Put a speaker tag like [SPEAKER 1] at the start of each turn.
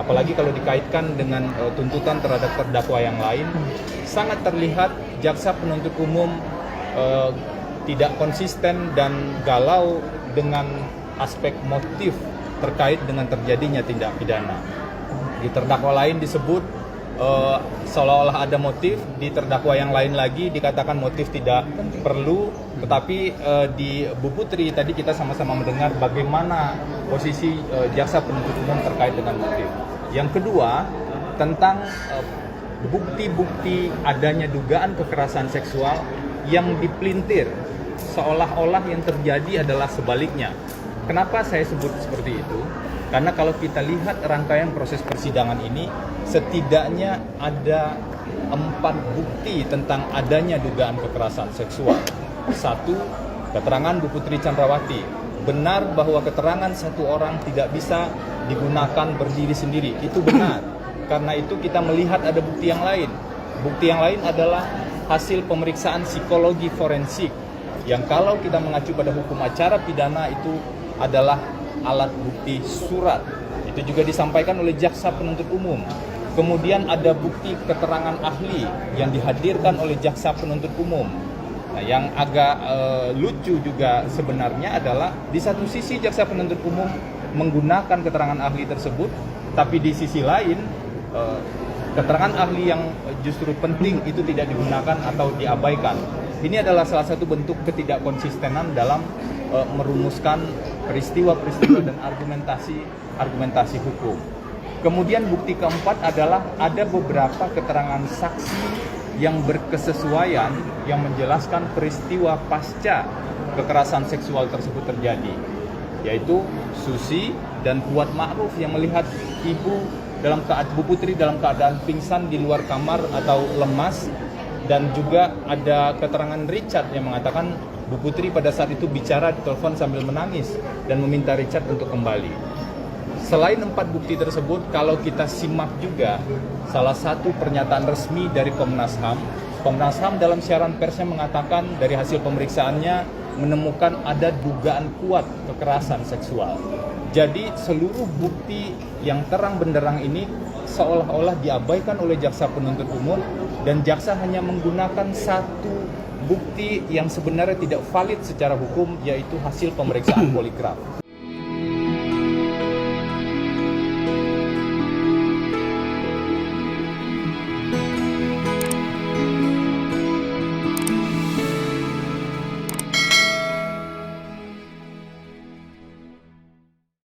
[SPEAKER 1] apalagi kalau dikaitkan dengan tuntutan terhadap terdakwa yang lain, sangat terlihat jaksa penuntut umum tidak konsisten dan galau dengan aspek motif terkait dengan terjadinya tindak pidana. Di terdakwa lain disebut seolah-olah ada motif, di terdakwa yang lain lagi dikatakan motif tidak perlu, tetapi di Bu Putri tadi kita sama-sama mendengar bagaimana posisi jaksa penuntut umum terkait dengan motif. Yang kedua, tentang bukti-bukti adanya dugaan kekerasan seksual yang dipelintir seolah-olah yang terjadi adalah sebaliknya. Kenapa saya sebut seperti itu? Karena kalau kita lihat rangkaian proses persidangan ini, setidaknya ada 4 bukti tentang adanya dugaan kekerasan seksual. 1, keterangan Bu Putri Chandrawati. Benar bahwa keterangan satu orang tidak bisa digunakan berdiri sendiri. Itu benar. Karena itu kita melihat ada bukti yang lain. Bukti yang lain adalah hasil pemeriksaan psikologi forensik. Yang kalau kita mengacu pada hukum acara pidana itu adalah alat bukti surat. Itu juga disampaikan oleh jaksa penuntut umum. Kemudian ada bukti keterangan ahli yang dihadirkan oleh jaksa penuntut umum. Nah, yang agak lucu juga sebenarnya adalah di satu sisi jaksa penuntut umum menggunakan keterangan ahli tersebut, tapi di sisi lain keterangan ahli yang justru penting itu tidak digunakan atau diabaikan. Ini adalah salah satu bentuk ketidakkonsistenan dalam merumuskan peristiwa-peristiwa dan argumentasi hukum. Kemudian bukti keempat adalah ada beberapa keterangan saksi yang berkesesuaian yang menjelaskan peristiwa pasca kekerasan seksual tersebut terjadi, yaitu Susi dan Kuat Ma'ruf yang melihat Bu Putri dalam keadaan pingsan di luar kamar atau lemas, dan juga ada keterangan Richard yang mengatakan Bu Putri pada saat itu bicara di telepon sambil menangis dan meminta Richard untuk kembali. Selain 4 bukti tersebut, kalau kita simak juga salah satu pernyataan resmi dari Komnas HAM. Komnas HAM dalam siaran persnya mengatakan dari hasil pemeriksaannya menemukan ada dugaan kuat kekerasan seksual. Jadi seluruh bukti yang terang benderang ini seolah-olah diabaikan oleh jaksa penuntut umum, dan jaksa hanya menggunakan satu bukti yang sebenarnya tidak valid secara hukum, yaitu hasil pemeriksaan poligraf.